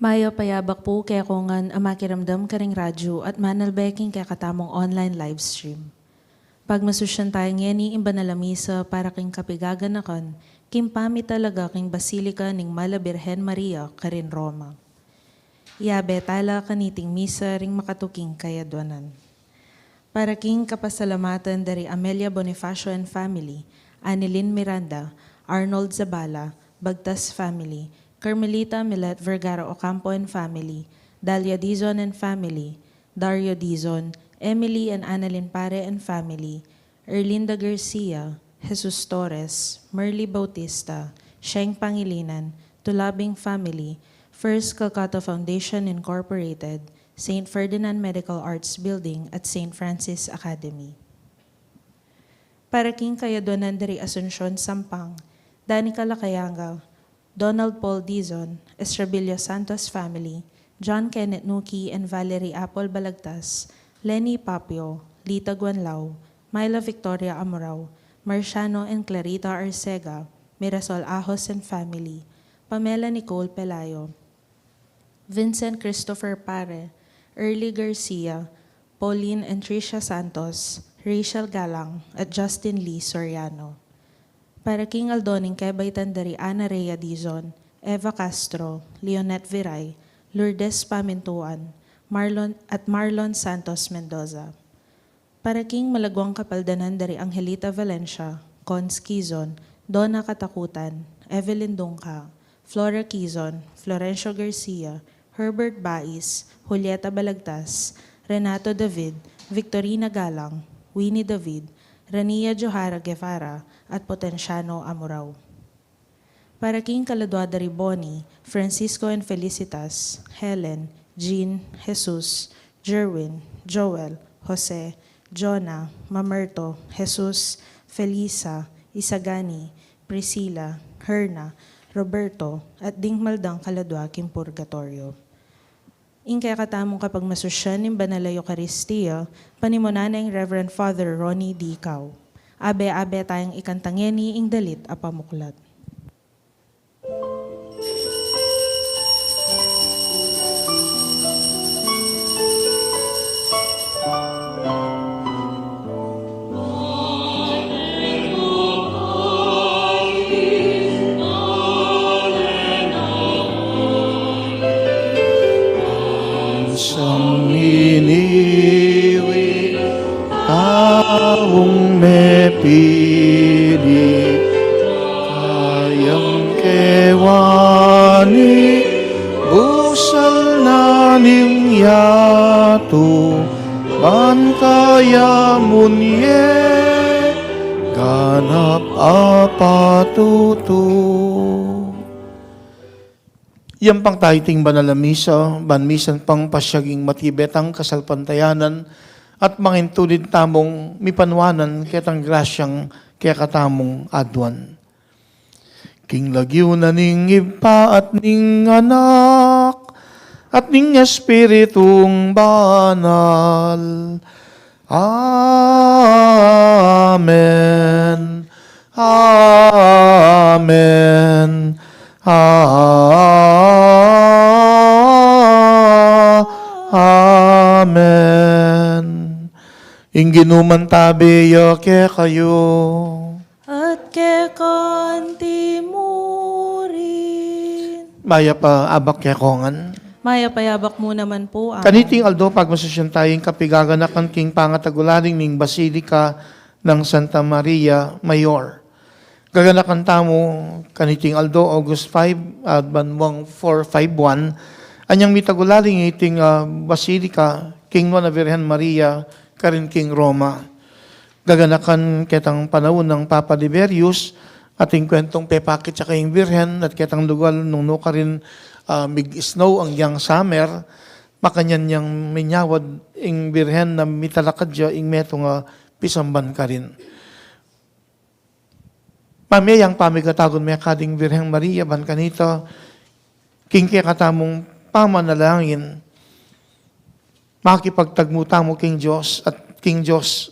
Mayo payabak po kaya kungan amakiramdam karing radyo at manalbeking kaya katamong online live stream. Pagmasusyan tayo ngeni imba na lamisa para king kapigaganakan, kimpami talaga king Basilika ning Mala Birhen Maria karin Roma. Iabe tala kaniting misa ring makatuking kayadwanan. Para king kapasalamatan dari Amelia Bonifacio and family, Anilin Miranda, Arnold Zabala, Bagtas family, Carmelita Milet Vergara Ocampo and family, Dalia Dizon and family, Dario Dizon, Emily and Annalyn Pare and family, Erlinda Garcia, Jesus Torres, Merly Bautista, Sheng Pangilinan, Tulabing family, First Calcutta Foundation Incorporated, St. Ferdinand Medical Arts Building at St. Francis Academy. Para king kayadonan dari Asuncion Sampang, Dani Calacayanga, Donald Paul Dizon, Estrabilia Santos family, John Kenneth Nuki and Valerie Apple Balagtas, Lenny Papio, Lita Guanlao, Myla Victoria Amorao, Marciano and Clarita Arcega, Mirasol Ahos and family, Pamela Nicole Pelayo, Vincent Christopher Pare, Early Garcia, Pauline and Tricia Santos, Rachel Galang, at Justin Lee Soriano. Para king Aldoning Kebaytan dari Ana Rhea Dizon, Eva Castro, Leonette Viray, Lourdes Pamintuan, Marlon Santos Mendoza. Para king Malagwang Kapaldanan dari Angelita Valencia, Cons Quizon, Donna Katakutan, Evelyn Dungka, Flora Quizon, Florencio Garcia, Herbert Bais, Julieta Balagtas, Renato David, Victorina Galang, Winnie David, Rania Johara Guevara, at Potenciano Amorao. Para king Kaladwa dari Boni, Francisco and Felicitas, Helen, Jean, Jesus, Jerwin, Joel, Jose, Jonah, Mamerto, Jesus, Felisa, Isagani, Priscilla, Herna, Roberto, at Dingmaldang Kaladwa king Purgatorio. Ingkaya katamong kapag masusyan ng Banal na Eucharistia, panimunan ng Reverend Father Ronnie D. Cao. Abe-abe tayong ikantangeni ing dalit apamuklat. Sang iniwi taong mepili kayang kewani busal na ning yato man kaya munye ganap apatuto. Yan pang tayting banal na misa, banmisan pang pasyaging matibetang kasalpantayanan at mangintulid tamong mipanwanan ketang grasyang kaya katamong adwan. King lagyo na ning ipa at ning anak at ning espiritong banal. Amen. Amen. Amen. Ingginuman tabi ke kayo. At kekanti mo rin. Maya pa abak ke kongan. Maya payabak mo naman po ang Kaniting aldo pagmasasyon tayong kapigaganakan king pangatagularing ning Basilika ng Santa Maria Mayor. Gaganakan tamo kaniting aldo August 5 at banwang 451 anyang mitagularing iting Basilika King Nona Virgen Maria karin King Roma. Gaganakan ketang panahon ng Papa Liberius ating kwentong pepakit sa kayong Virgen at ketang lugal nung no karin big snow ang yang summer makanyan yang minyawad ing Virgen na mitalakad siya ing meto nga pisamban karin. Pamayang pamigatagon may kading Virgen Maria ban kanito king kaya katamong pamanalangin makipagtagmo tamo king Diyos at king Diyos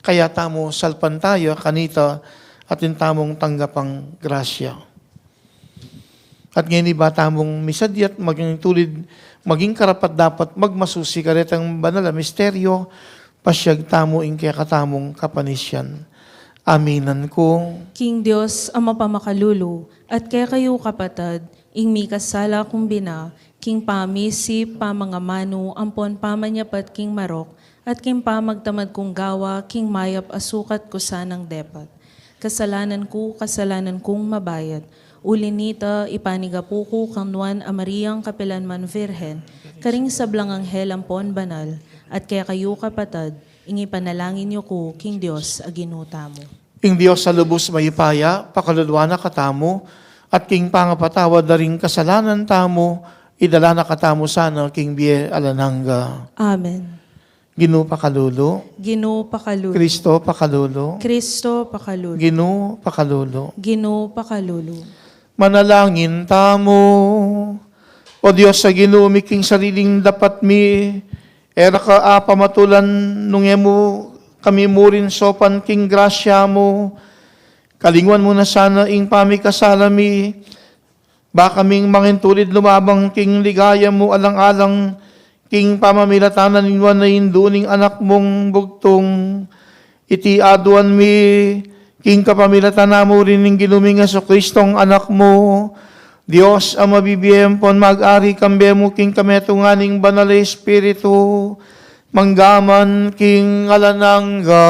kaya tamo salpan tayo kanito at tamong tanggapang grasya. At ngayon bata mong misadyat, maging tulid, maging karapat dapat magmasusi karetang banal a misteryo, pasyag tamo ing kaya katamong kapanisyan. Aminan ko. King Diyos, Ama pamakalulo, at kaya kayo kapatad, ing mi kasala kumbina, king pamisi, pamangamano, ampon pamanyapat king marok, at king pamagtamad kong gawa, king mayap asukat ko sanang depat. Kasalanan kong mabayad. Ulinita, ipanigapu ko kanuan a Mariang Kapilanman Virhen, karing sablang anghel ampon banal, at kaya kayo kapatad, ingi panalangin niyo ko, King Diyos, aginuta mo. Ing Diyos sa lubos mayipaya, pakaludwa na katamo, at king pangapatawad na rin kasalanan tamo, idala na katamo sana, king biye alananga. Amen. Ginoo pakalulo, Ginoo pakalulo. Kristo pakalulo, Kristo pakalulo. Ginoo pakalulo. Ginoo pakalulo. Manalangin tamo. O Diyos sa Ginoo miking sariling dapat mi, era ka pamatulan nung emo kami murin sopan king grasya mo. Kalingwan mo na sana ing pamikasalami, ba kaming mangintulid lumabang king ligaya mo alang-alang, king pamamilatanan ninwan na induning anak mong bugtong, iti aduan mi, king kapamilatanan mo rin ng ginuminga sa Kristong anak mo, Diyos ang mabibiyem pon mag-ari kambe mo king kametunganing banal na Espiritu, manggaman king alanangga.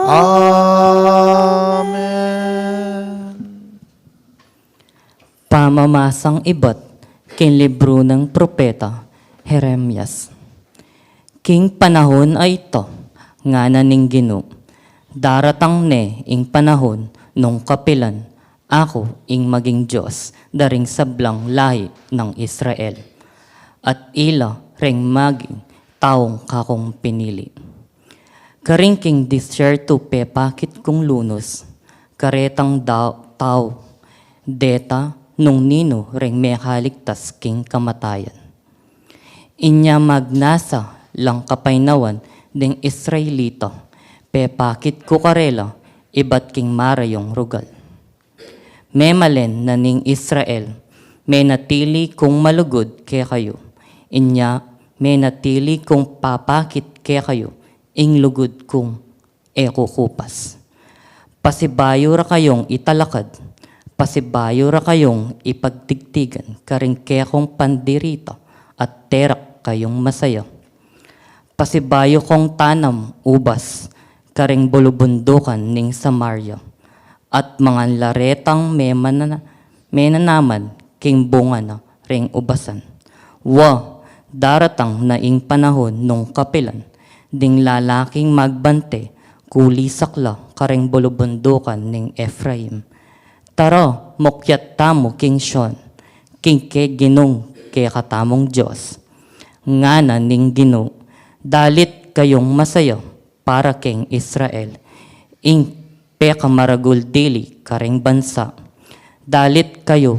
Amen. Pamamasang ibat king libro ng propeta Jeremias. King panahon ay ito, nga naning Ginoo. Daratang ne ing panahon nung kapilan, ako ing maging Diyos, daring sablang lahi ng Israel. At ila ring maging taong kakong pinili. Karing king disyerto pepakit kong lunos, karetang tao, deta nung nino ring mekaligtas king kamatayan. Inya magnasa lang kapainawan ding Israelito, pepakit ko karela, ibat king marayong rugal. Memalen na ning Israel, may natili kong malugod kaya kayo, inya may natili kong papakit kaya kayo, ing lugod kong ekukupas. Pasibayo ra kayong italakad, pasibayo ra kayong ipagtigtigan, karing kaya kong pandirita at terak kayong masaya. Pasibayo kong tanam ubas, karing bulubundukan ning Samaria, at mga laretang menanaman king bunga na ring ubasan. Daratang na ing panahon nung kapilan, ding lalaking magbante, kuli sakla karing bulubundukan ning Ephraim. Tara, mokyat tamo king Sion, king ke ginong ke katamong Diyos. Ngana ning Ginoo, dalit kayong masaya para king Israel, ing pekamaragul dili karing bansa. Dalit kayo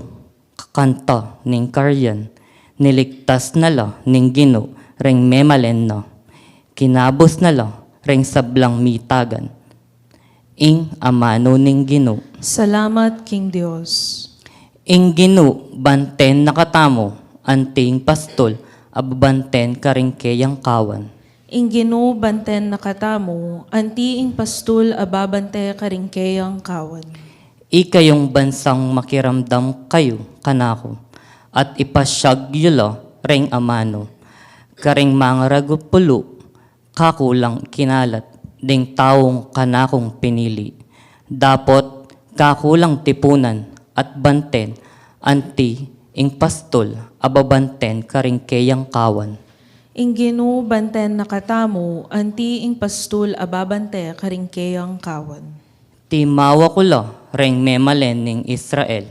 kakanta ning karyan, niligtas nala ning Ginoo ring memalen na. Kinabos nala ring sablang mitagan, ing amano ning Ginoo. Salamat, King Diyos. Ing Ginoo banten nakatamo, anting pastol, ababanten karing kayang kawan. Ing Ginoo banten nakatamo, antiing pastul ababante karingkeyang kawan. Ikayong bansang makiramdam kayo kanako, at ipasyag yula ring amano. Karing mga ragupulo, kakulang kinalat, ding taong kanakong pinili. Dapot kakulang tipunan at banten, anti ing pastol, ababanten karing kayang kawan. Ing Ginoo banten nakatamo, antiing pastul ababante karingkeyang kawan. Timawa ko la ring memalen ning Israel,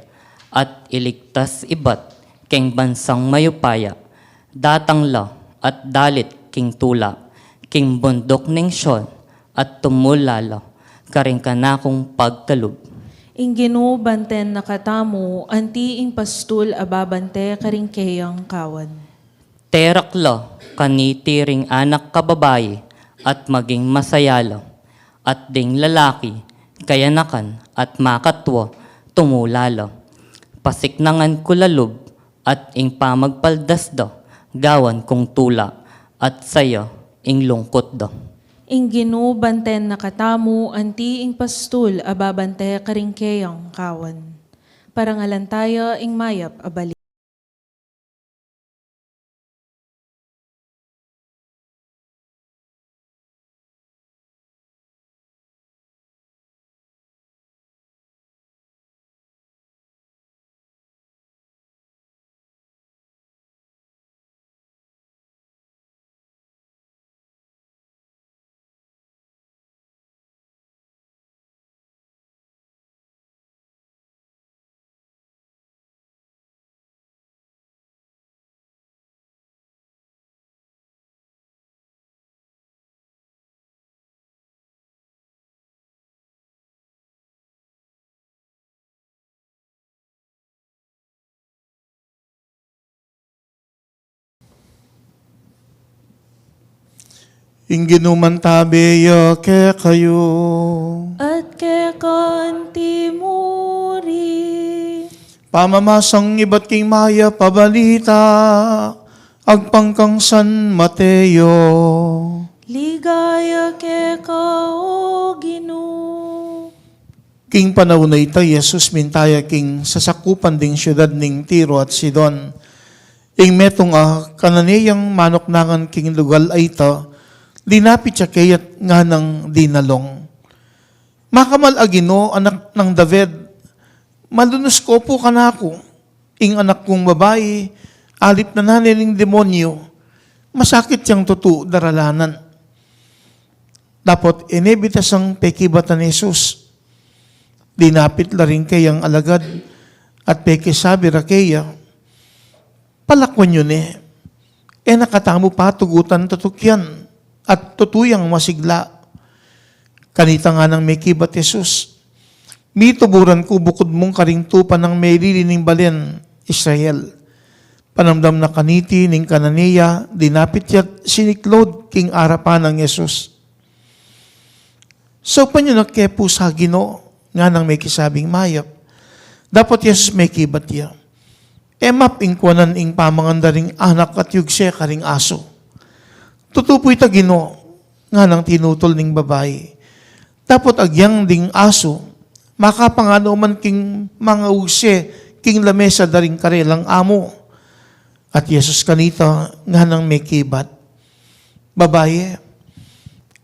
at iligtas ibat king bansang mayupaya, datang la at dalit king tula, king bundok ning Sion, at tumulala karing kanakong pagtalub. Ing Ginoo banten nakatamo, antiing pastul ababante karingkeyang kawan. Terak la kaniti ring anak kababae, at maging masayala, at ding lalaki, kayanakan at makatwa, tumulala. pasiknangan ko lalob, at ing pamagpaldas do, gawan kong tula, at sayo ing lungkot do. Ing Ginoo banten nakatamu, anti ing pastul, ababante karingkeyang kawan. Parangalan tayo ing mayap abali. Ing ginuman tabi ke kayo. At ke kanti muri. Pamamasang iba't king maya pabalita, agpangkang San Mateo. Ligaya ke kao Ginoo. King panahon na ita, Jesus mintaya king sasakupan ding syudad ning Tiro at Sidon. Ing metong kananiyang manok nangan king lugal ay ita, dinapit siya kayat nga ng dinalong. Makamal agino, anak ng David, malunos ko po kanako, ing anak kong babae, alip na naniling demonyo, masakit siyang tutu daralanan. Dapat inebitas ang pekibatan ni Jesus. Dinapit la rin kayang alagad at pekisabi ra kaya, palakwan yun nakatamo pa tugutan tutukyan at tutuyang masigla. Kanita nga ng may kibat Jesus, mituburan ko bukod mong karingtupan ng may lilining balen, Israel. Panamdam na kaniti ning kananiya, dinapit yat siniklod king arapan ng Jesus. So panyo nagkepo sa Ginoo, nga nang may kisabing mayap. Dapat Jesus may kibat ya. Emap ingkwanan ing pamangandaring anak at yugse karing aso. Tutupoy ta Ginoo, nga nang tinutol ning babae. Dapat agyang ding aso, makapangano man king mga ugse, king lamesa daring karelang amo. At Jesus kanita, nga nang may kibat. Babae,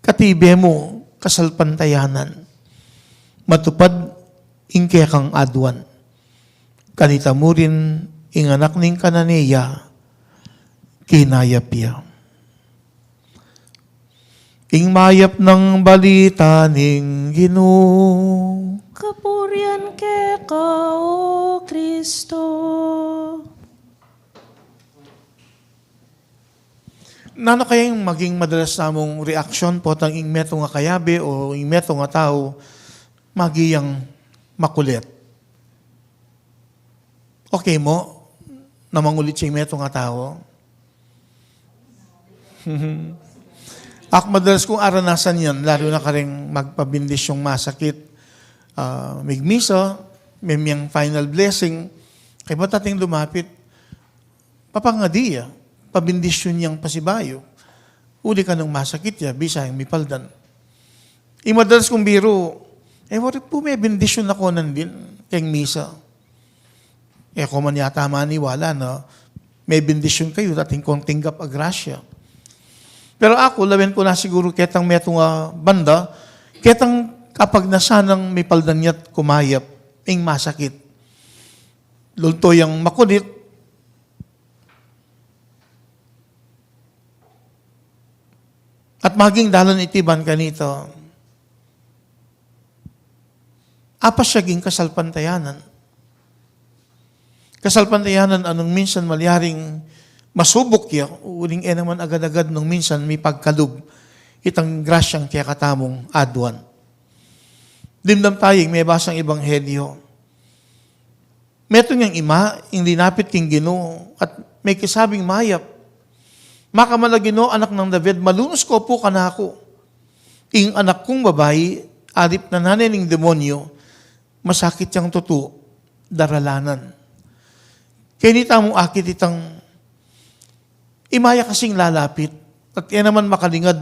katibe mo, kasalpantayanan. Matupad, ingke kang adwan. Kanita mo rin, ing anak ning kananiya, kinayapya. Ing mayap ng balita ning Ginoo. Kapurian ke kao Kristo. Nano kaya yung maging madalas namong reaksyon po tang ing meto nga kayabe o ing meto nga tao magiyang makulit. Okay mo? Namangulit siya ing meto nga tao? Ako madalas kong aranasan yan, lalo na karing magpabindis yung masakit. Migmisa, may miyang final blessing, kaya ba't ating lumapit? Papangadi pabindisyon niyang pasibayo. Uli ka ng masakit ya, bisa yung mipaldan. Madalas kong biro, wari po may bindisyon ako nandin, kayong misa. Kung man yata maniwala na may bindisyon kayo, dating kong tinggap agrasya. Pero ako, lawen ko na siguro ketang metong banda, ketang kapag nasanang may paldan niya't kumayap, ing masakit. Lulto yung makulit, at maging dalan itiban kanito, apas siya ging kasalpantayanan. Kasalpantayanan anong minsan malyaring masubok ya, uling naman agad-agad nung minsan may pagkalub, itang grasyang kaya katamong adwan. Dimdam tayong may basang ebanghelyo. Meto niyang ima, yung linapit king Ginoo, at may kisabing mayap, makamalagino, anak ng David, malunos ko po kanako. Ing anak kong babae, alip na nanining demonyo, masakit siyang tutu, daralanan. Kaya ni tamong akit itang imaya kasing lalapit at yan naman makalingad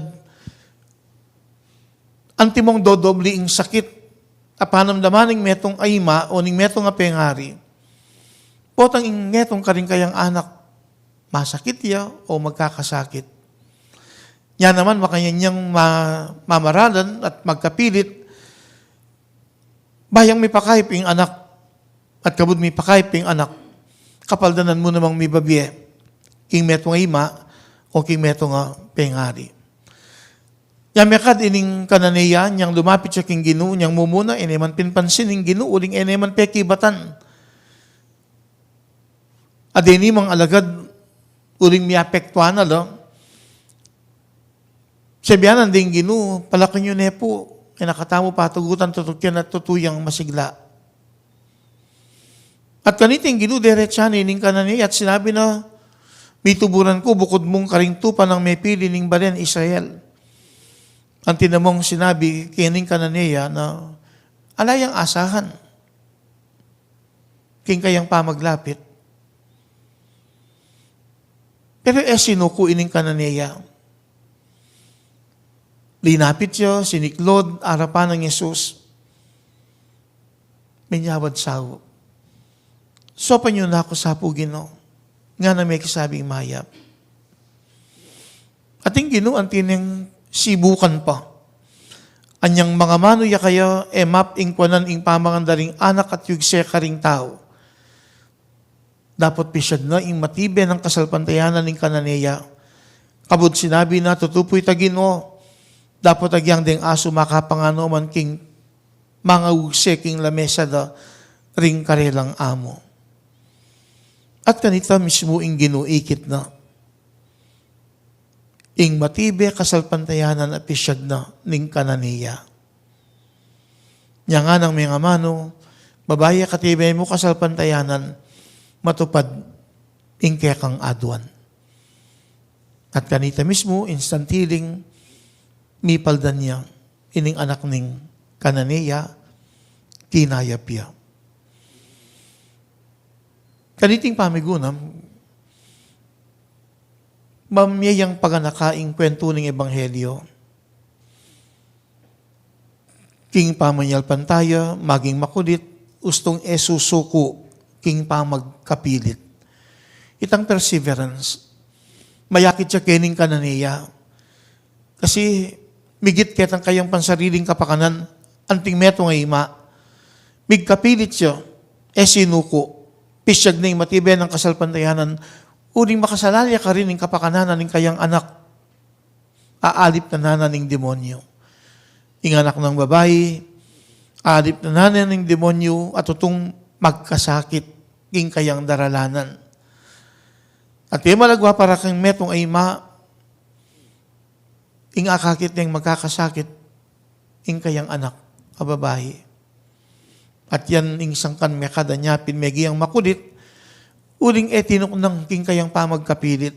antimong dodobli ing sakit apanamdaman ning metong ayma o ning metong apengari. Potang ing metong karing kayang anak masakit ya o magkakasakit. Yan naman makanyanyang mamaralan at magkapilit bayang may pakayip ing anak at kabud may pakayip ing anak kapaldanan mo namang may babye king metong ayma o king metong pengari. Yang mekad ining kananiya, niyang lumapit siya king Ginoo, niyang mumuna, eneman pinpansin ing Ginoo, uling eneman pekibatan. Adeni mang alagad, uling miapektuan na lang. Sabihanan ding Ginoo, palakin nyo nepo, nakatamo patugutan, tututyan at tutuyang masigla. At kaniting Ginoo, diretsyan ining kananiya, at sinabi na, may tuburan ko, bukod mong karing tupan ng may pili ning balen Israel. Ang tinamong sinabi, kining kananiya na alayang asahan. King kayang pamaglapit. Pero sinuko ining kananiya. Linapit siya, siniklod, arapan ng Yesus. Minyawad sawo. Sopan nyo na ako sa Ginoo. Nga na may kasabing mayap. Ating Ginoo ang tineng sibukan pa. Anyang mga manuya kaya map ing kwanan ing pamangandaring anak at yugse karing tao. Dapat pisyad na ing matibe ng kasalpantayanan ning kananeya. Kabud sinabi na tutupoy tagino. Dapat agyang ding aso makapangano man king mga ugse king lamesa da ring karelang amo. At kanita mismo ing ginuikit na. Ing matibe kasalpantayanan at pisyag na ning kananiya. Nya nga ng mga mano, babae katibay mo kasalpantayanan, matupad ing kekang adwan. At kanita mismo, instantiling, mipaldan niya, ining anak ning kananiya, kinayapya. Kaniting pamigunam, mamiyang paganakaing kwento ng Ebanghelyo. King pamanyal pantaya, maging makulit, ustong esusuko, king pamagkapilit. Itang perseverance, mayakit siya kening kananiya. Kasi migit ketang kayang pansariling kapakanan, anting meto nga ima, migkapilit siya, sinuko, pisyag na yung matibay ng kasalpantayanan, uling makasalalya ka rin ng kapakananan ng kayang anak. Aalip na nanan ng demonyo. Ing anak ng babae, aalip na nanan ng demonyo at tutong magkasakit ing kayang daralanan. At yung malagwa para kang metong ay ing akakit ng magkakasakit ing kayang anak, babae. At yan ing sangkan mekada niya, pinmegiyang makulit, uling tinok ng king kayang pamagkapilit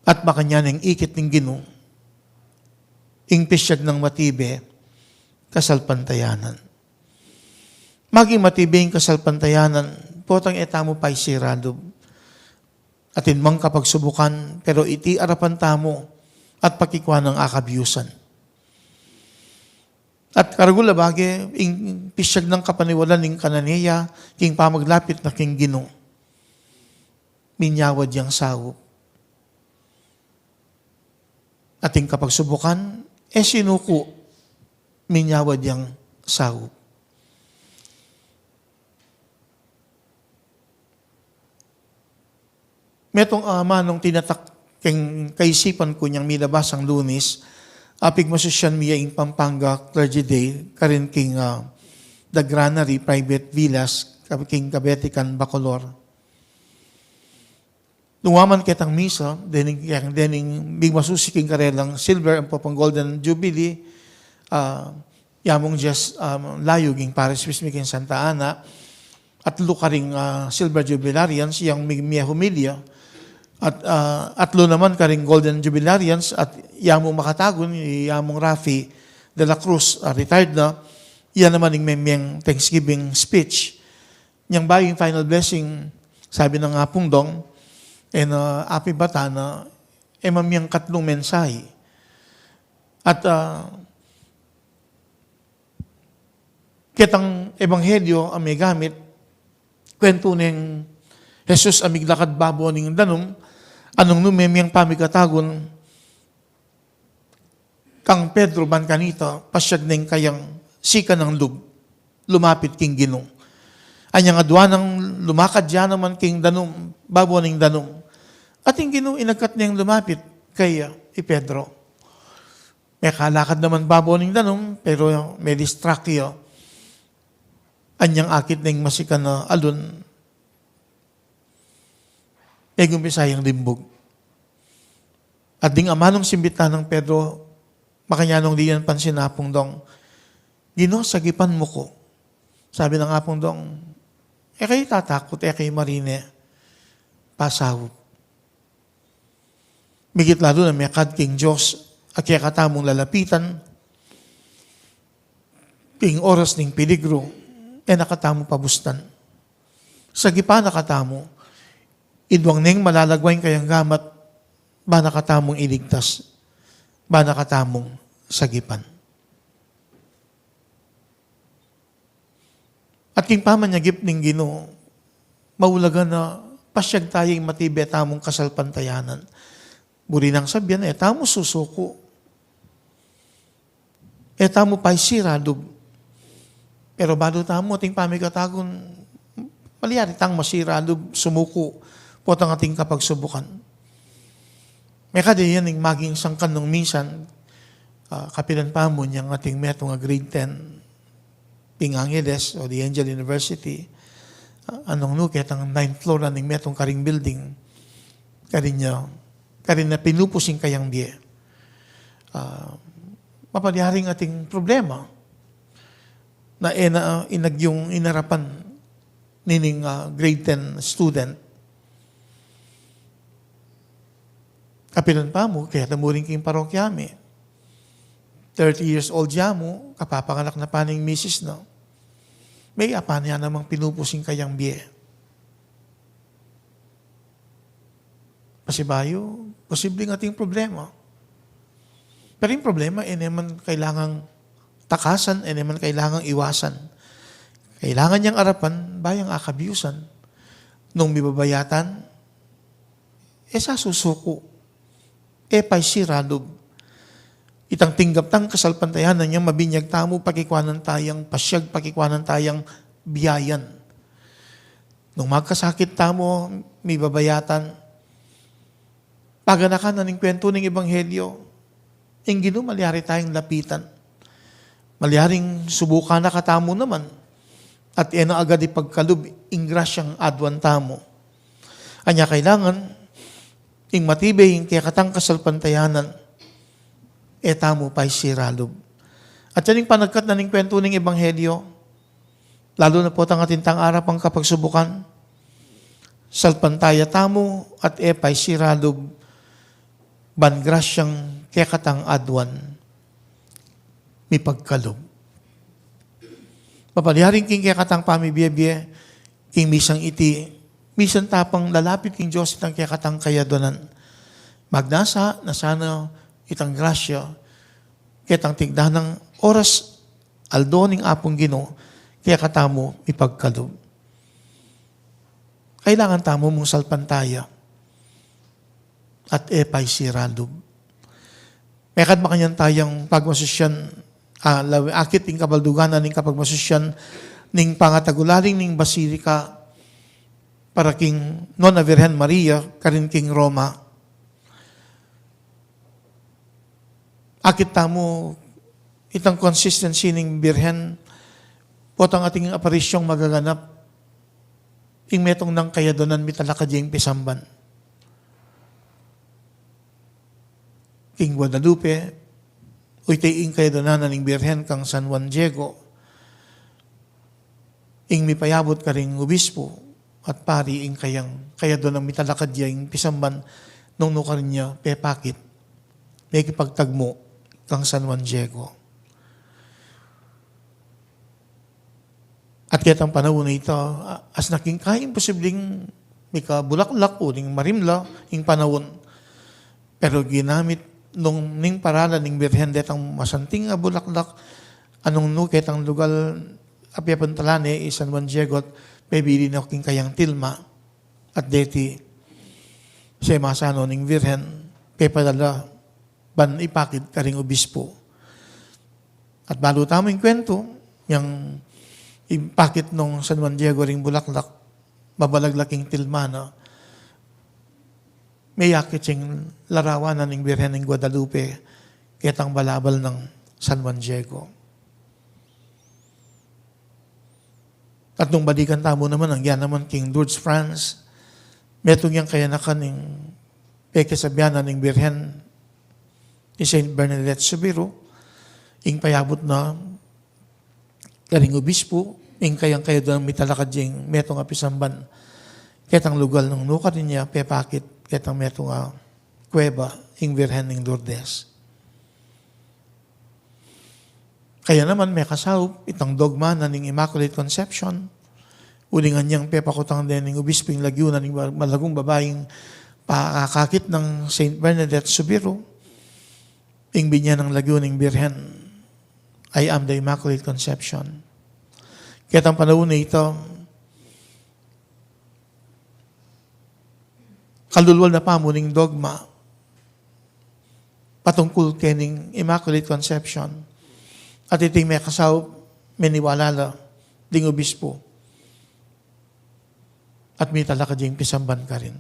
at makanya ng ikit ng Ginoo ing pisyag ng matibe kasalpantayanan. Maging matibe yung kasalpantayanan, potang etamo pa'y sirado. Atin mang kapag subukan, pero iti arapan tamo at pakikwa ng akabyusan. At karagula bagay, ing pisyag ng kapaniwalan ng kananiya, king pamaglapit na king Ginoo. Minyawad yang sawop. Ating kapag subukan, sinuko, minyawad yang sawop. Metong manong tinatak kaisipan ko niyang milabas ang Lunes, apig masusyan miya in Pampanga Clergy Day, karin king The Granary Private Villas, king Kabetikan Bacolor. Lungaman kitang misa, dening big masusiking karelang silver ang popang golden jubilee, yamong just layuging Paris Wismiking Santa Ana, at lukaring silver jubilarians, yung miya humilia, atlo naman karing golden jubilarians at yamong makatagon, yamong Rafi de la Cruz, retired na, yan naman yung memyang Thanksgiving speech. Niyang baying final blessing, sabi ng nga pong dong, na api bata na mamiyang katlong mensahe. At kitang ebanghelyo ang may gamit, kwento ng Jesus amiglakad babo ning danom, anong numemiyang pamigatagon, kang Pedro ban kanita, pasyag ning kayang sika ng lumapit king Ginoo. Anyang adwa nang lumakad diyan naman king danom, babo ning danom. At yung Ginoo inagkat niyang lumapit kay Pedro. May kalakad naman babo ning danom, pero may distract iyo. Anyang akit ning masika na alun, may gumpisayang limbog. At ding amanong simbitan ng Pedro, makanyanong diyan pansinapong dong, Ginoo, sagipan mo ko. Sabi ng apong dong, kayo tatakot, kayo marine, pasawot. Migit lalo na may kad king Diyos, at kaya katamong lalapitan, king oras ning peligro, nakatamo pabustan. Sagipa nakatamo, idwang ning malalagwain kayang gamat, ba nakatamong iligtas, ba nakatamong sagipan. At king pamanyagip ning Ginoo, maulaga na pasyag tayong matibe tamong kasalpantayanan. Buri nang sabyan, tamo susuko. Tamo pa'y sirado. Pero bado tamo, ating pamigatagon, maliyari tang masirado, sumuko, po ang ating kapagsubukan. May kadayan yung maging sangkan nung minsan, kapilan pa mo niyang ating metong grade 10, Ping Angeles o the Angel University, anong nukit, ang 9th floor na ng metong karing building, karin na pinupusing kayang biye. Mapadiharing ating problema na inagyong inarapan nining grade 10 student. Kapilan pa mo, kaya tamuring king parokyami. 30 years old ya mo, kapapanganak na pa ng misis no. May apa niya namang pinupusing kayang biye. Pasibayo, posibleng ating problema. Pero yung problema, naman kailangang takasan, naman kailangang iwasan. Kailangan niyang arapan, bayang akabyusan. Nung bibabayatan, sa susuko, pa'y siradob. Itang tinggap tang kasalpantayanan niyang mabinyag tamo, pakikwanan tayang pasyag, pakikwanan tayang biyayan. Nung magkasakit tamo, may babayatan, paganakan na ng kwento ng Ebanghelyo, ang Ginoo malyari tayong lapitan. Malyaring subukan na katamo naman, at na agad ipagkalub, ingrasyang adwan tamo. Anya kailangan, ing matibay, ing kaya katang kasalpantayanan, tamo pa'y siralob. At yan yung panagkat na ng kwento ng Ebanghelyo, lalo na po ang atintang arap ang kapagsubukan, salpantaya tamo at pa'y siralob, bangrasyang kekatang adwan, may pagkalob. Papaliharing king kekatang pamibiyebye, king misang iti, misan tapang lalapit king Diyos itang kekatang kayadonan. Magnasa na sana itang grasya, kitang tigdahan ng oras, aldo ning apong Ginoo, kaya katamo ipagkalob. Kailangan tamo mong salpantaya at pa'y siralob. May kadmakanyan tayang pagmasusyan, akit ning kabalduganan ning kapagmasusyan ning pangatagularing ning basilika para king Nona Virgen Maria, karin king Roma. Akit tamo itang consistency ning Birhen, potang ating aparisyong magaganap, ing metong nang kayadonan mitalakadyeng pisamban. King Guadalupe, uytay ing kayadonan ning Birhen kang San Juan Diego, ing mipayabot ka ring obispo, at pari ing kayadonan mitalakadyeng pisamban, nung nukarin niya, pepakit, may kipagtagmo, kang San Juan Diego. At kitang panahon na ito, as naking kain posibleng may kabulaklak o ning marimla, ing panahon. Pero ginamit nung ning paralan ning Birhen detang masanting nga bulaklak, anong nuket ang lugal apya pantalane San Juan Diego, pebili na king kayang tilma at deti siya masano ning Birhen, kay padala ban ipakit karing obispo. At balo tamo yung kwento, yung ipakit nung San Juan Diego ring bulaklak, mabalaglaking tilma na may yakit siyang larawanan ng Birhen ng Guadalupe kitang balabal ng San Juan Diego. At nung balikan tamo naman, ang yan naman King Lourdes France, metong yang kayanakan ng pekesabyanan ng Birhen ni Saint Bernadette Subiro, ing payabot na karing obispo, ing kayang kayo doon mitalakad yung metong apisamban, ketang lugal ng nukat niya, pepakit, ketang metong kuweba, ing Birhen ng Lourdes. Kaya naman may kasawp, itang dogma na ng Immaculate Conception, ulingan niyang pepakutang din ng obispo yung lagyunan ng malagong babaeng pakakakit ng Saint Bernadette Subiro, ing binya ng lagyunan ng Birhen, I am the Immaculate Conception. Kaya't ang panahon na ito, kalulwal na pamuning dogma patungkol kening Immaculate Conception at iting may kasaw meniwalala ding obispo at may talaka ding pisamban ka rin.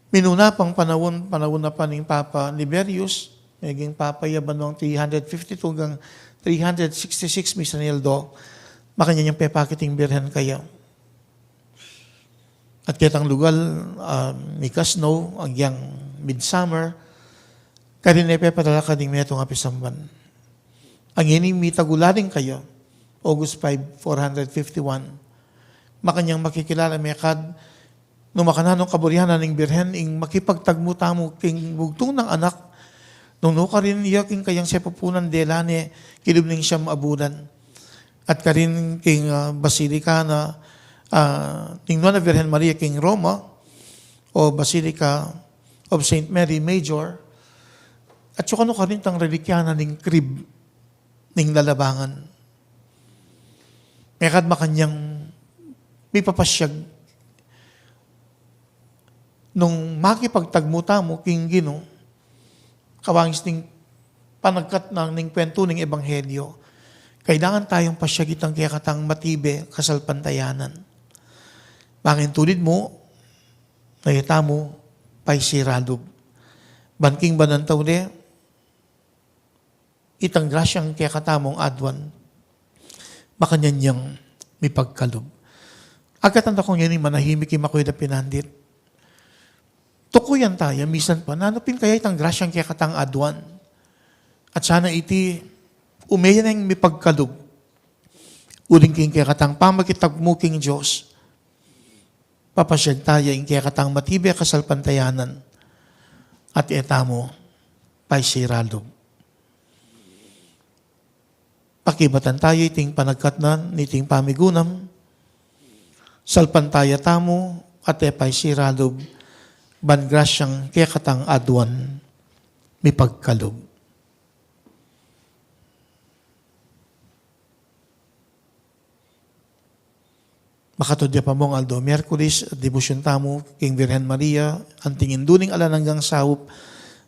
Minuna pang panahon na pa ng Papa Liberius, naging Papa Yaban noong 352 hanggang 366 Misanildo, makanya niyang pepakiting Birhen kaya. At kitang lugal, Mika Snow, ang yang midsummer, karin na pepatala ka ding metong apisamban. Ang ining mitagularing kayo, August 5, 451, makanyang makikilala mekad, nung makananong kaburihanan ng Birhen, ing makipagtagmo-tamo king bugtong ng anak, nung karin iya king kayang sepupunan delane, kilubning siyam abudan. At karin king Basilica na king Nona Virgen Maria king Roma, o Basilica of St. Mary Major, at saka no karin tang relikyana ng crib, ng lalabangan. Mekad makanyang may papasyag nung makipagtagmuta mo king Gino, kawangis ning panagkat ng kwento ng Ebanghelyo, kailangan tayong pasyagitang kaya katang matibe kasalpantayanan. Bangin tulid mo, nakita mo, pa'y siradob. Banking banantaw de, itang grasyang kaya katamong adwan, makanyanyang may pagkalob. Agkatanda kong yan manahimik yung makoy na pinandit. Tukuyan tayo, misan pa, nanapin kaya itang grasyang kaya katang adwan. At sana iti, umayan na yung may pagkalob. Uling king kaya katang pamakitagmuking Diyos. Papasyag tayo yung kaya katang matibay kasalpantayanan. At etamo, pa'y siralob. Pakibatan tayo iting panagkatnan, iting pamigunam, salpantaya tamo, at epay siralob, bangrasyang kaya katang adwan, may pagkalob. Makatodya pa mong Aldo Miyerkules, debosyon tamo, king Virgen Maria, ang tingin duning alananggang sahop,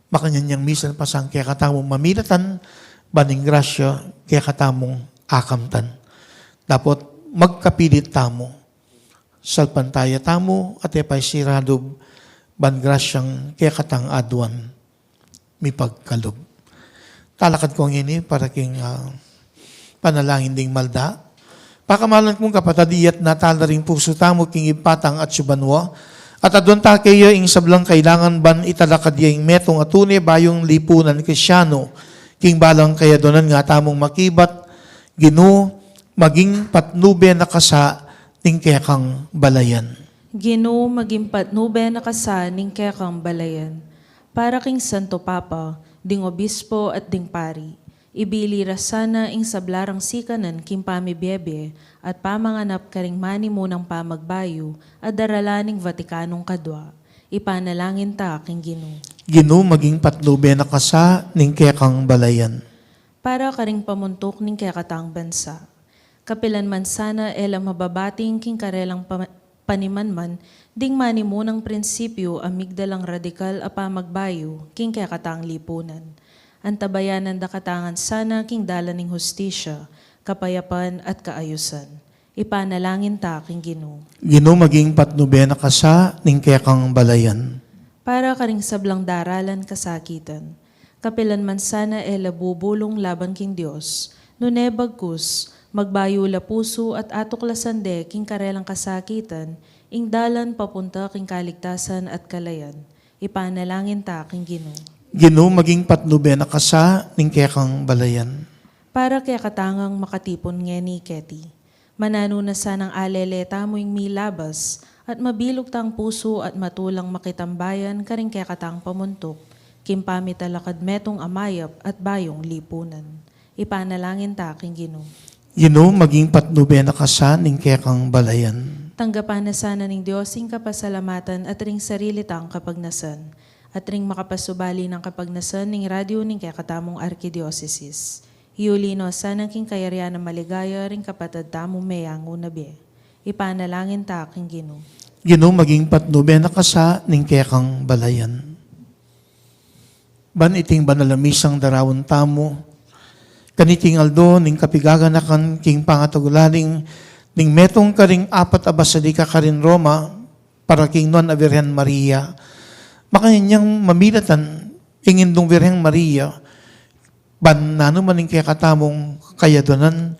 makanyanyang misan pasang kaya katamong mamilatan, baning grasya, kaya katamong akamtan. Dapat magkapilit tamo, salpantaya tamo, at epay siradob, bangrasyang kaya katang adwan, may pagkalob. Talakad ko ang ini para king panalangin ding malda. Pakamalan kong kapatadiyat na talaring puso tamo king ipatang at subanwa, at adon ta kayo ing sablang kailangan ban italakad yung metong atune bayong lipunan Krisyano, king balang kaya donan nga tamong makibat, Gino, maging patnube na kasa, ning kaya kang balayan. Ginoo maging patnube na kasaning kaya kang balayan. Para king Santo Papa, ding Obispo at ding Pari, Ibili rasana ing sablarang sikanan kim pamibiyebe at pamanganap karing mani munang pamagbayo at daralaning Vatikanong kadwa. Ipanalangin ta king Ginoo. Ginoo maging patnube na kasa ning kekang balayan. Para karing pamuntok ning kekatang bansa. Kapilan man sana ela mababating king karelang panimanman, ding mani munang prinsipyo amigdalang radikal a pamagbayo king kekatang lipunan. Antabayanan da katangan sana king dalaning hustisya, kapayapan at kaayusan. Ipanalangin ta king Ginoo. Ginoo maging patnube na kasa ning kekang balayan. Para karing sablang daralan kasakitan. Kapilan man sana ela bubulong laban king Dios, nune bagkus, magbayo la puso at atuklasan de king karelang kasakitan, ing dalan papunta king kaligtasan at kalayan. Ipanalangin ta king Ginoo. Ginoo maging patnube na kasa ning kekang balayan. Para kaya katangang makatipon ngeni keti. Manano na sanang aleleta mo yung milabas at mabilog tang puso at matulang makitambayan karing kaya katang pamuntok. Kimpami talakad metong amayap at bayong lipunan. Ipanalangin ta king Ginoo. Ginoo maging patnube na kasa ning kekang balayan. Tanggapan na sana ning Diyos ing kapasalamatan at ring sarili tang kapagnasan. At ring makapasubali ng kapagnasan ning radyo ning kaya katamong Arkidiocese. Iulino sana king kayarian na maligaya ring kapatad tamong mayang unabi. Ipanalangin ta king Ginoo. Ginoo maging patnube na kasa ning kekang balayan. Ban iting banalamisang darawon tamo, kaniting aldo ning kapigaganakan king pangatagulaling ning metong karing apat a basilika karin Roma para king non a Virgen Maria. Makanyang mamilatan ingin dong Virgen Maria, ban nano maning kaya katamong kayadonan,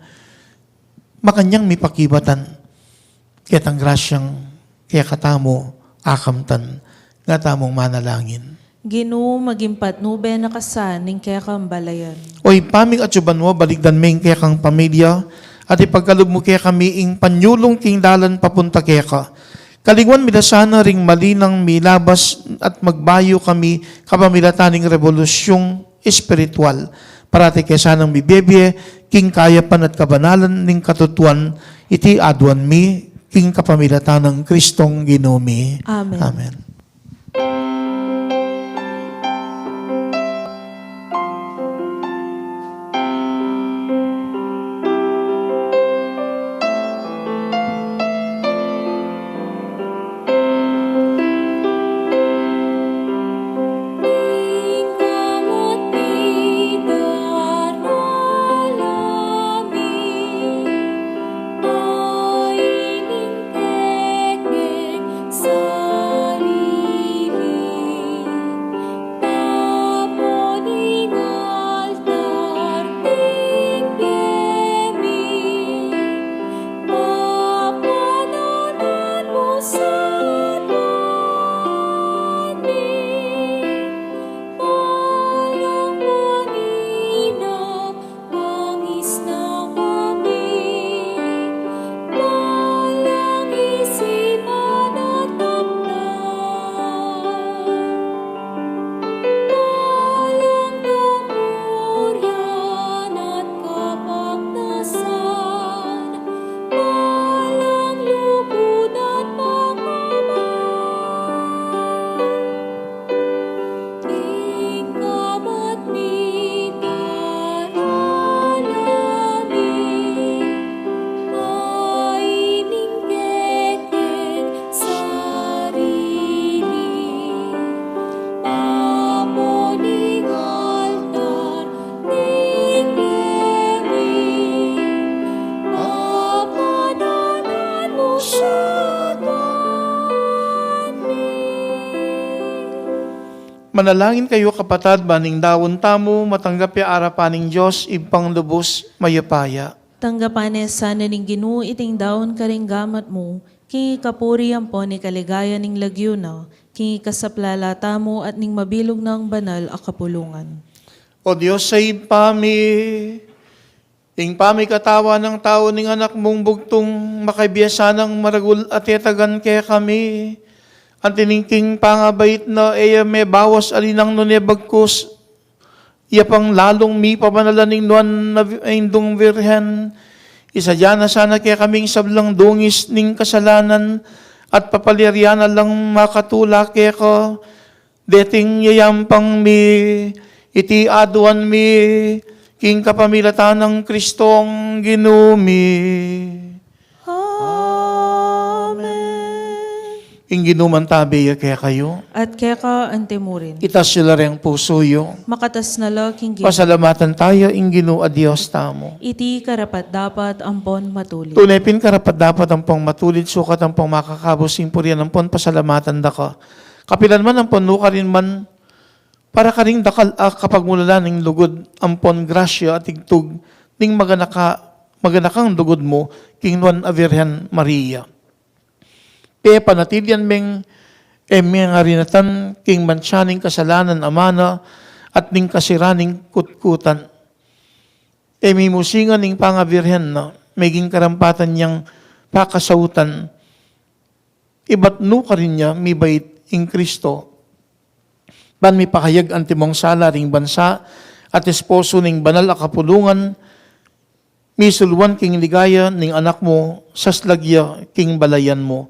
makanyang mipakibatan, kitang grasyang kaya katamo akamtan, nga tamong manalangin. Ginoo maging patnube na kasan ning kaya kambalayan. Oy, paming at suban mo, baligdan may kaya kang pamilya, at ipagkalog mo kaya kami ing panyulong king dalan papunta kaya ka. Kalingwan midasana ring malinang milabas at magbayo kami kapamilataning revolusyong espiritual. Parati kaya sanang bibebye, king kayapan at kabanalan ning katutuan, iti adwan mi, king kapamilatanang Kristong Ginoo. Amen. Amen. Manalangin kayo kapatad, baning dawon tamo, matanggap ya arapaning Diyos, ipang lubos, mayapaya. Tanggapan sana ning Ginoo iting daon karing gamat mo, king kapuriyan po ni kaligaya ning lagyo na, king kasaplalata mo at ning mabilog ng banal a kapulungan. O Diyos sa ipami, ing pami katawa ng tao ning anak mong bugtong makaibiyasanang maragul at yatagan kaya kami. Ang tiningking pangabait na may bawas alinang nunebagkus, iya pang lalong mi pabanalaning nuan na indong virhen, isa dyan na sana kaya kaming sablang dungis ning kasalanan at papaliryan na lang makatula kaya ko, deting yayampang mi, iti aduan mi, king kapamilatan ng Kristong ginumi. Ing ginuman tabi kaya kayo, At kaya ka antemurin. itas sila rin puso yo. Makatas na laking Pasalamatan tayo, ing ginu a Diyos tamo. iti karapat dapat ampon matuli. Tunay pin karapat dapat ang pong matulid, sukat ang pong makakabusing purian ang pong pasalamatan da ka. Kapilan man ang pong nuka rin man, para ka rin dakal kapag mulala ng lugod ang pong grasya at tigtug ning maganakang lugod mo, king Nuan a Virgen Maria. Panatilian meng nga rinatan king mansyaning kasalanan amana at ning kasiraning kutkutan. May musingan ning pangabirhen na maging karampatan niyang pakasautan. Ibatno ka rin niya, mi bait ing Kristo. Ban mi pakayag ang timong sala ring bansa at esposo ning banal a kapulungan, mi suluan king ligaya ning anak mo, saslagya king balayan mo.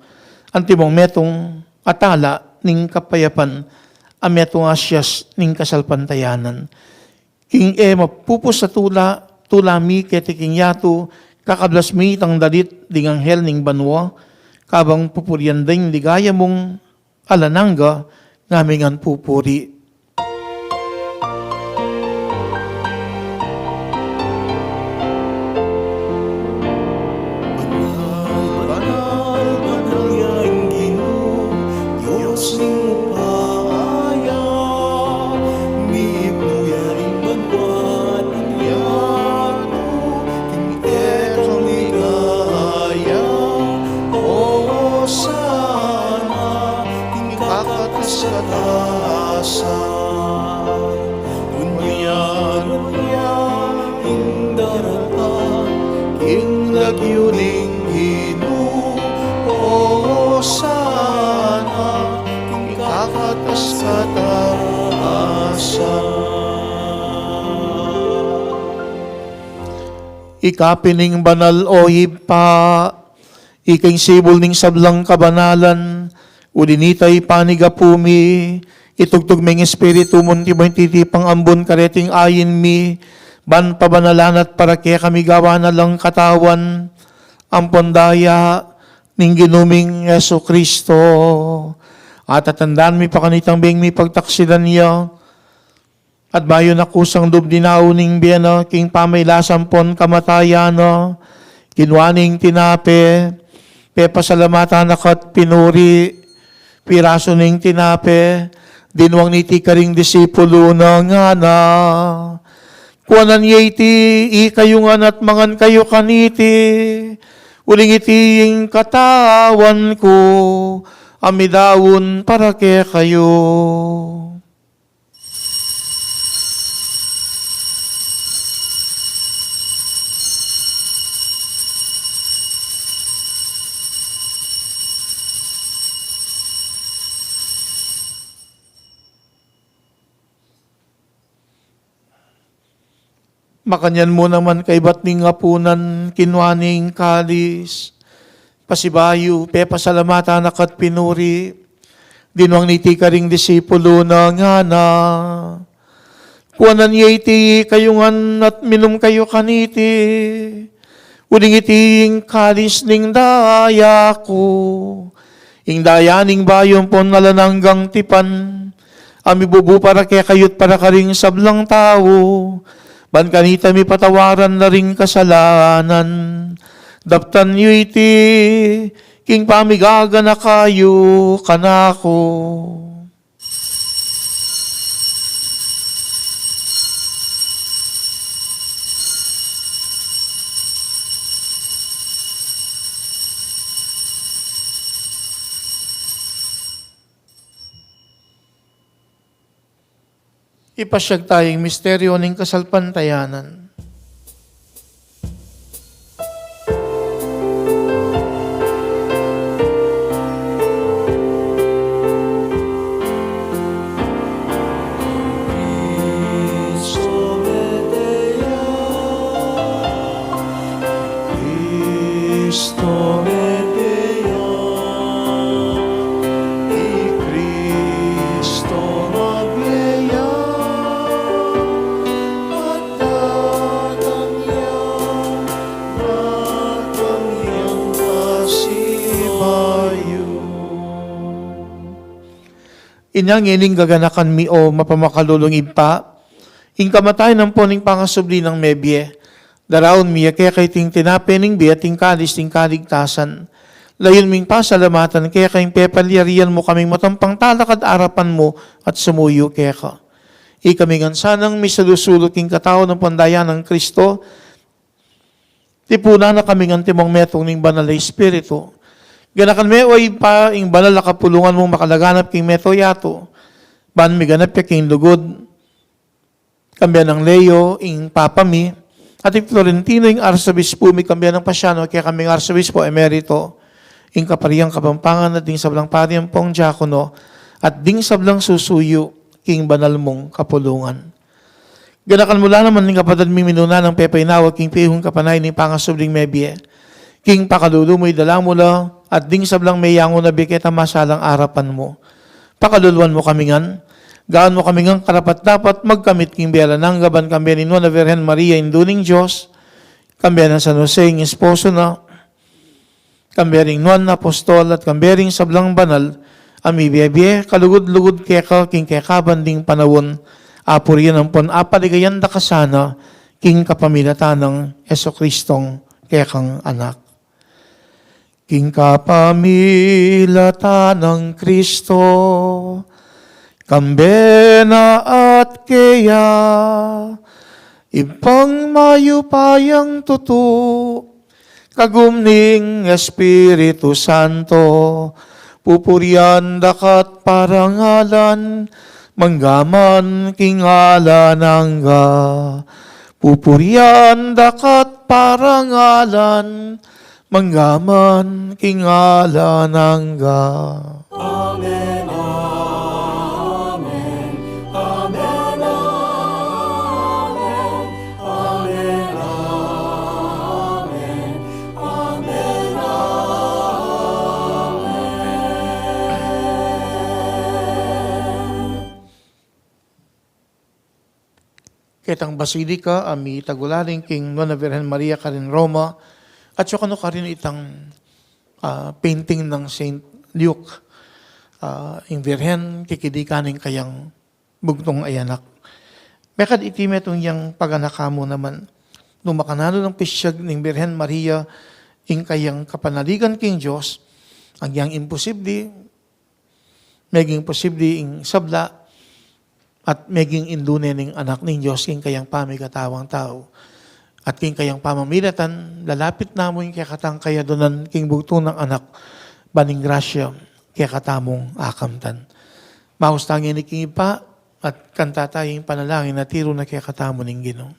Antimong metong atala ning kapayapan, ametong asyas ning kasalpantayanan. King mapupos sa tulami kete king yato, kakablas mi tang dalit ding anghel ning banwa, kabang pupurian ding ligaya mong alanangga, ngamingan pupuri. Ikapining banal o hipa, iking sibol ning sablang kabanalan, ulinitay panigapumi, itugtog ming espiritu mon tibay titipang ambon kareting ayin mi, ban pabanalan at para kaya kami gawa na lang katawan, ang pondaya ning ginuming Yeso Kristo. At tatandaan mi pakanitang bing mi pagtaksidan niya, at bayo na kusang dubdinao ning biyana, king pamaylasan pon kamatayano, kinwaning tinape, pasalamatan akat pinuri, piraso ning tinape, dinwang niti karing disipulo na nga na. Kuanan iti, ikayungan at mangan kayo kaniti, uling iti yung katawan ko, amidawon para kaya kayo. Makanyan mo naman kay ba't ning apunan, kinwaning kalis, pasibayo, pasalamatan akat pinuri, dinwang niti karing disipulo na nga na. Kuanan niya iti kayungan at minum kayo kaniti, uling iting kalis ning daya ko, ing daya ning bayon pon nalananggang tipan, ami bubu para kaya kayot para karing sablang tao, ban kanita mi patawaran na ring kasalanan. Daptan yu iti, king pamigaga na kayo kanako. Ipasyag tayong misteryo ng kasalpantayanan. Kristo Inyang ining gaganakan mi o mapamakalulong ipa, ing kamatay ng poning pangasubli ng mebye, daraon miya kaya kay ting tinapening biya ting kalis ting kaligtasan. Layon ming pasalamatan kaya kayong pepalyarian mo kaming matampang talakad arapan mo at sumuyo kaya ka. Ikamingan sanang misalusulot king katao ng pandayan ng Kristo, tipuna na kaming antimong metong ning banal na Espiritu. Ganakan me o pa ing banal na kapulungan mong makalaganap king meto yato, ban mi ganap ya king lugod, kambiyan ng Leo, ing Papa mi, at ing Florentino, ing Arsobispo mi, kambiyan ng Pasiano, kaya kaming Arsobispo Emerito, ing kapariyang kapampangan at ding sablang pariyang pong diakono, at ding sablang susuyo, king banal mong kapulungan. Ganakan mula naman ning kapatid mi minuna ng pepaynawa, king pihong kapanay ni pangasubling mebye, king pakalulumoy dalang mula, at ding sablang mayango na biketa masalang arapan mo. Pakaluluan mo kamingan, gaan mo kamingang karapat dapat magkamit king biyala ng gaban kambiyan ni Nuana Virgen Maria induning Diyos, kambiyan ng San Jose ing esposo na, kambiyaring Nuan Apostol at kambiyaring sablang banal, ami biye kalugod-lugod keka king kekabanding panawon, apuriyan ang pon apaligayan da kasana, king kapamilatan ng Esokristong kekang anak. King kapamilatan ng Kristo, kambena at kaya, ipang mayupayang tutu, kagumning Espiritu Santo, pupurian dakat parangalan, manggaman kingala nangga, pupurian dakat parangalan, manggaman kingala nangga. Amen, amen, amen, amen, amen, amen, amen. Ketang Basilika, ami tagularing king Nuana Virgen Maria Karin Roma, at so kano ka rin itang painting ng Saint Luke, ing Virgen, kikidikaning kayang bugtong ayanak. Mekad itime itong yang paganakamo naman, nung makanano ng pisyag ng Virgen Maria, ing kayang kapanaligan king Diyos, ang yang imposible, meging posible ing sabla, at meging indune ning anak ning Diyos, king kayang pamikatawang tao. At king kayang pamamilatan, lalapit namo yung kaya kaya donan king bugtong ng anak, baning grasya, kaya katamong akamtan. Mahustangin ni king ipa, at kanta tayong panalangin na tiro na kaya katamo ning Ginoo.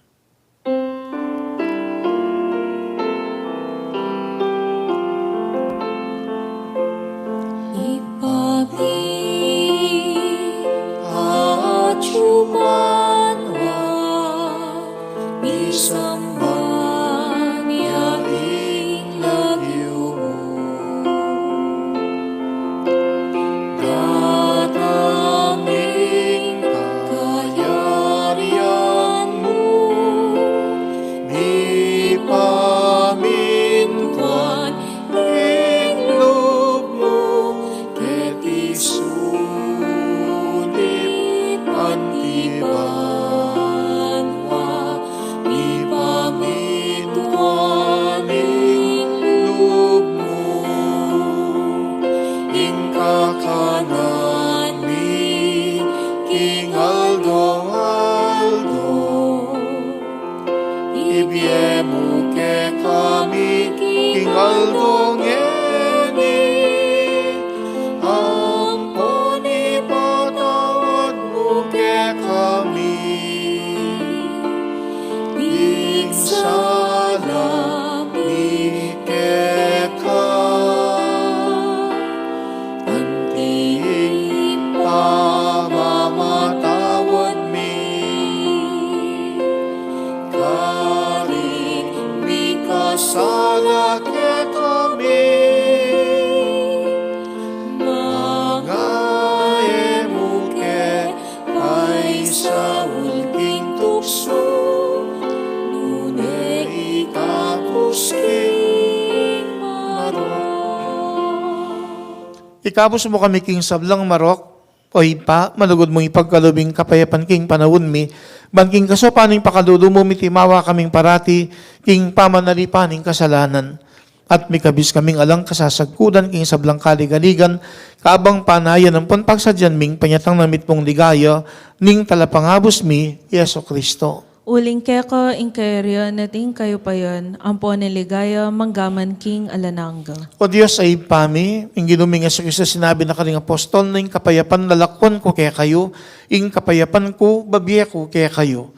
Ikabos mo kami king sablang marok, Oy pa, malugod mong ipagkalubing kapayapan king panawon mi, bangking kaso paning pakadudo mo mitimawa kaming parati, king pamanalipaning kasalanan. At mikabis kaming alang kasasagkudan king sablang kaligaligan, kaabang panayan ng pagsadyan ming panyatang namit mong ligaya, ning talapangabos mi, Yeso Kristo. Uling keko inkairyo nating kayo pa yon, ampo niligaya manggaman king alananga. O Diyos ay pami, ing ginuming Yesu Kristo sinabi na kaling apostol na ing kapayapan lalakon ko kaya kayo, ing kapayapan ko babiye ko kaya kayo.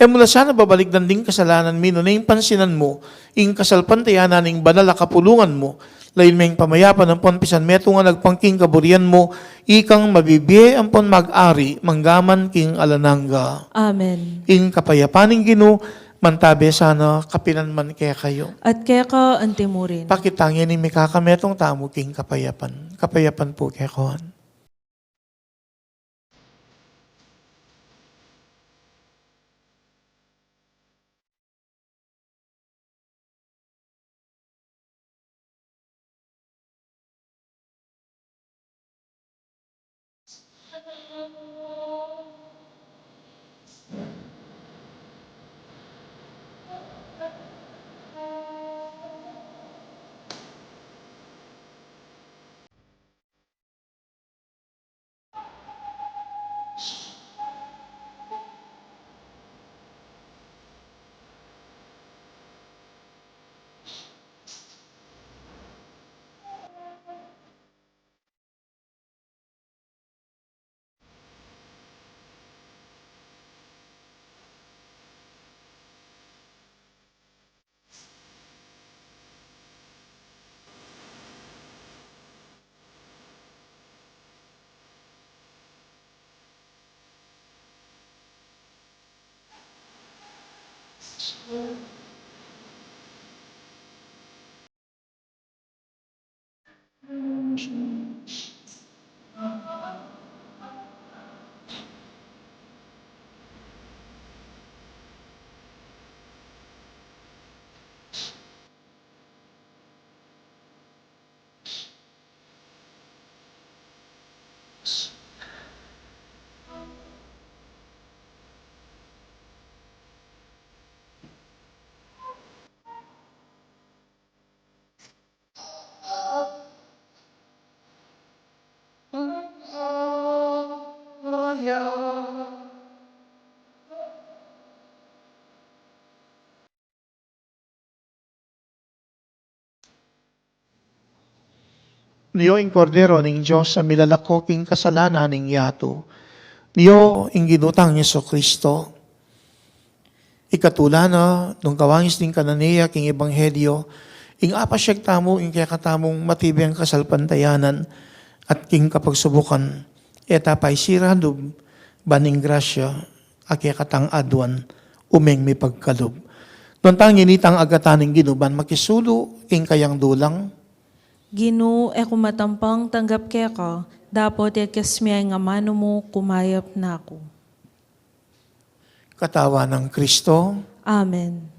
E mula sana babalik na ding kasalanan mino na ing pansinan mo, ing kasalpantayanan ing banal na kapulungan mo, lain may pamayapan ng ponpisan meto nga nagpangking kaburian mo, ikang mabibiye ang pon mag-ari, manggaman king alananga. Amen. Ing kapayapaning Ginoo, mantabe sana kapinanman kaya kayo. At keko antimurin. Pakitangin ni mikakametong tamo king kapayapan. Kapayapan po kaya kawan. Niyo ing kordero ning Diyos sa milalakoking kasalanan ning yato. Niyo ing ginutang Yeso Kristo. Ikatula na, nung kawangis ning kananiya king ebanghelyo, ing apasyag tamo, ing kaya katamong matibiyang kasalpantayanan, at king kapagsubukan, etapay siralub, baning grasya, akya katang adwan, umeng may pagkalub. Doon tang initang agataning ginuban, makisulo, ing kayang dulang, Ginu e kumatampang tanggap keko, dapot e kesmiyay nga mano mo kumayap na ako. katawa ng Kristo, Amen.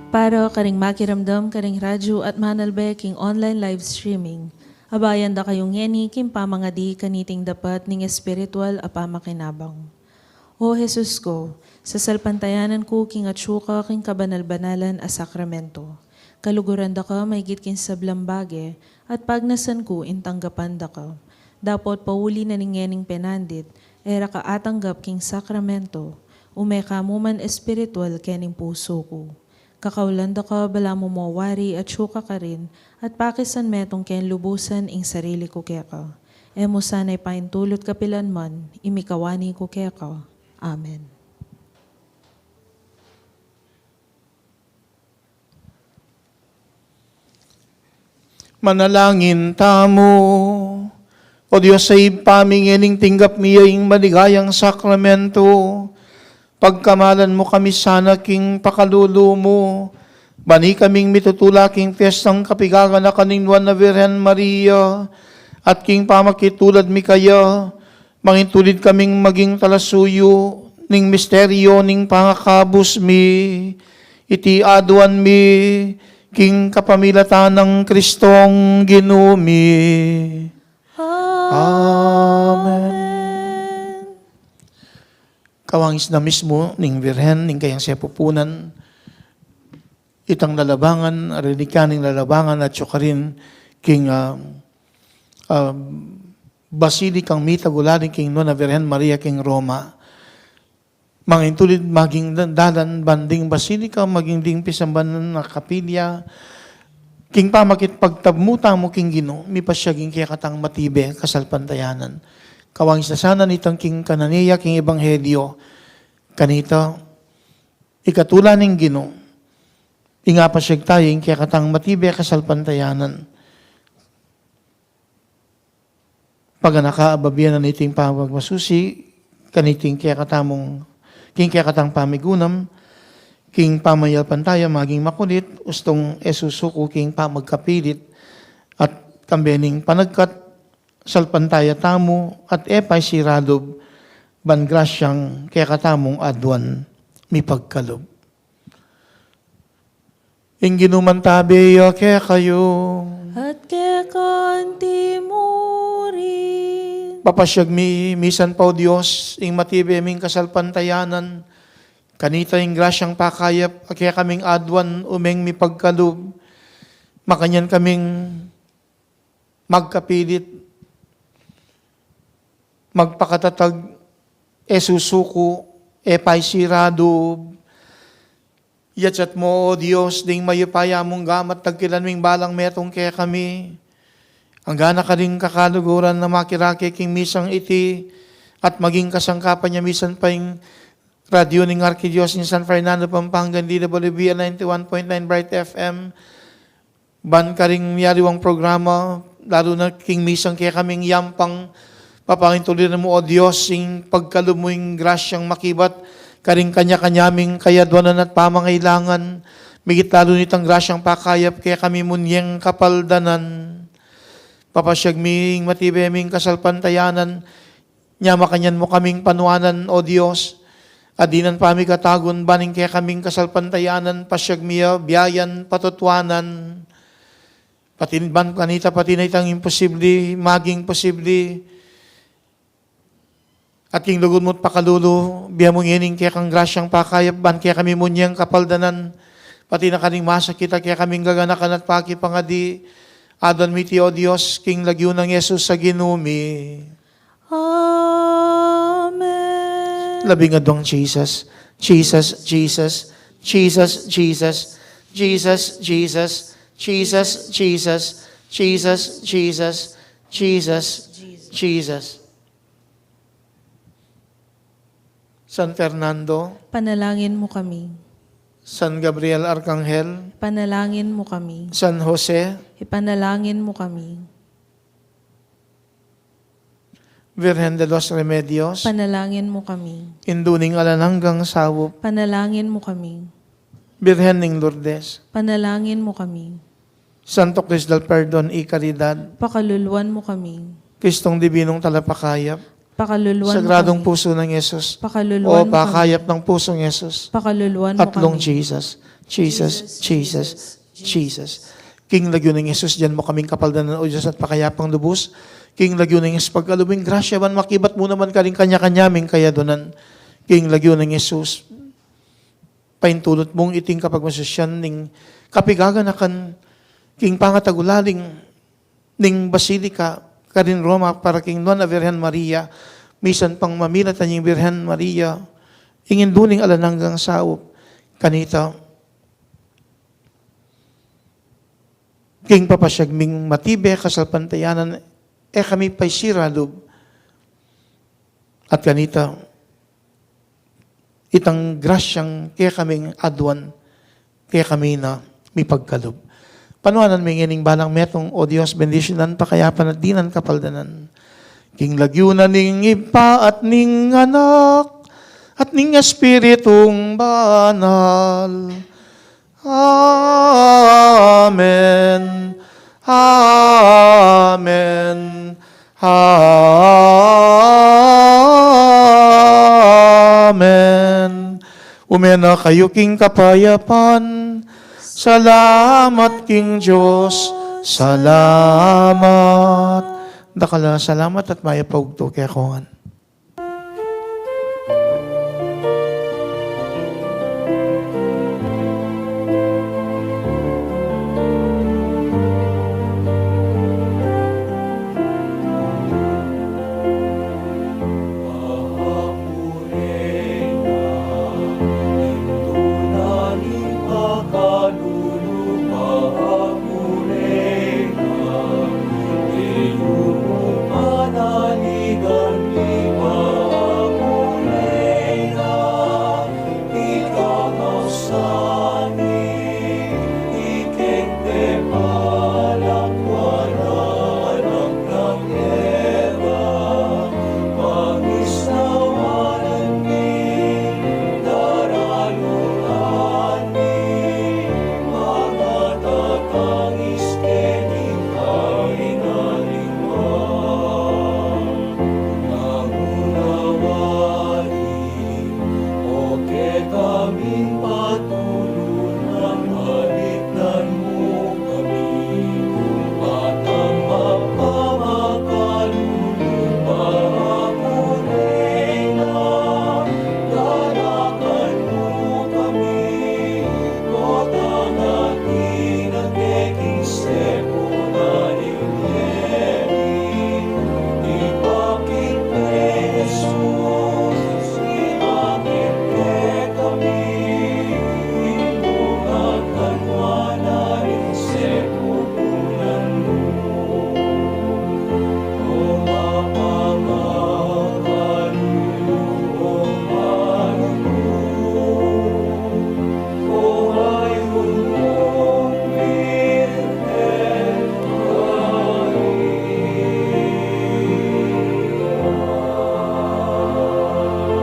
Para karing makiramdam karing radyo at manalbe king online live streaming. Abayan da kayong ngeni kim pamangadi kaniting dapat ning espiritual a pamakinabang. O Jesus ko, sa salpantayanan ko king atsuka king kabanal-banalan a sakramento. Kaluguran da ka may kin sablambage at pagnasan ko intanggapan da ka. Dapat pauli na ningening penandit, era ka atanggap king sakramento, umeka mo man espiritual kening puso ko. Kakaulanda ka bala mo mawari at syuka ka rin at pakisan metong ken lubusan ing sarili ko keka. Emo sanay paintulot kapilan man, imikawani ko keka. Amen. Manalangin tamo. O Diyos sa ipamingining tinggap miyaing maligayang sakramento. Pagkamalan mo kami sana king pakalulu mo. Bani kaming mitutula king piyestang kapigagan na kaningwan na Virhen Maria. At king pamakitulad mi kaya. Mangintulid kaming maging talasuyo. Ning misteryo ning pangakabus mi. Iti aduan mi. King kapamilatan ng Kristong ginumi. Amen. Kawangis na mismo ning Virhen, ning kayang siya pupunan, itang lalabangan, arinikan ning lalabangan at syukarin king basilikang mitagulaling king Nona Virhen Maria king Roma. Mangintulid maging dalan banding basilika, maging ding pisambanan na kapilya, king pamakit pagtabmuta mo king Gino, mipasyaging kaya katang matibe, kasalpantayanan. Kawangis na sana nitang king kananiya, king ebanghelyo, kanito, ikatula ning Gino, ingapasyag tayo, kaya katang matibe, kasalpantayanan. Pag nakaababiyan na niting pamagmasusi, kaniting kaya katamong, king kaya katang pamigunam, king pamayalpan tayo, maging makulit, ustong esusuko, king pamagkapilit, at kambening panagkat, salpantaya tamo, at epay siradob, bangrasyang kaya katamong adwan, mi pagkalob. Ing ginumantabi, kaya kayo, At kaya kanti mo rin. papasyag mi, misan pa o Diyos, ing matibe ming kasalpantayanan, kanita ing grasyang pakayap, kaya kaming adwan, umeng mi pagkalob, makanyan kaming magkapilit, magpakatatag, esusuko, epay sirado, yatsat mo, O Diyos, ding mayupaya mong gamat, tagkilan ming balang metong kaya kami, ang gana ka rin kakaluguran na makirake king misang iti, at maging kasangkapan niya misan pa yung radyo ng Arkidios in San Fernando, Pampanga, DWB 91.9 Bright FM, ban ka rin yariwang programa, lalo na king misang kaya kaming yampang, papangintuloy mo, O Diyos, sing pagkalub mo yung grasyang makibat, karing kanya-kanyaming kayadwanan at pamangailangan, migit lalo nitang grasyang pakayap, kaya kami munyeng kapaldanan. Papasyag ming matibeming kasalpantayanan, nya makanyan mo kaming panuanan, O Diyos, adinan pami katagon, baning kaya kaming kasalpantayanan, pasyag miya, biyayan, patutwanan, patinban kanita, pati na itang imposible, maging posible, at king lugod mo't pakalulu, biya mong yening kaya kang grasyang pakayap, ban kaya kami munyang kapaldanan, pati na kaning masakita, kaya kaming gaganakan at pakipangadi, adan miti o Diyos, king lagyo ng Yesus sa ginumi. Amen. Labing adong Jesus, Jesus, Jesus, Jesus, Jesus, Jesus, Jesus, Jesus, Jesus, Jesus, Jesus, Jesus, Jesus. San Fernando, Panalangin mo kami. San Gabriel Arcangel, Panalangin mo kami. San Jose, Ipanalangin mo kami. Virgen de los Remedios, Panalangin mo kami. Induning Alananggang Sawop, Panalangin mo kami. Virgen ng Lourdes, Panalangin mo kami. Santo Cristo del Perdon y Caridad, Pakaluluan mo kami. Kristong Dibinong Talapakayap, Pakaluluan Sagradong mo kami. puso ng Yesus, Pakaluluan o mo kami. pakayap ng pusong Yesus, Pakaluluan mo at long kami. Jesus, Jesus, Jesus, Jesus. King lagyo ng Jesus, diyan mo kaming kapaldanan o Diyos at pakayapang lubos. King lagyo ng Jesus, pagkalubing grasya man makibat mo naman ka rin kanya-kanyaming kaya donan. King lagyo ng Jesus, paintulot mong iting kapag masusyan ning kapigaganakan king pangatagulaling ning Basilika karin Roma para king Nona Virgen Maria, misan pang mamilatan yung Virgen Maria, ingin duning alananggang saop, kanita, king papasyagming matibe, kasalpantayanan, kami pa'y siralub, at kanita, itang grasyang kaya kaming adwan, kaya kami na may pagkalob. Panuanan may ngining balang metong, O Diyos, bendisyonan pa kaya panadinan kapaldanan. King lagyunan ning ipa at ning anak, at ning espiritong banal. Amen. Amen. Amen. Umena kayo king kapayapan. Salamat king Diyos. Salamat. Dakala salamat at maya paugto kaya kongan.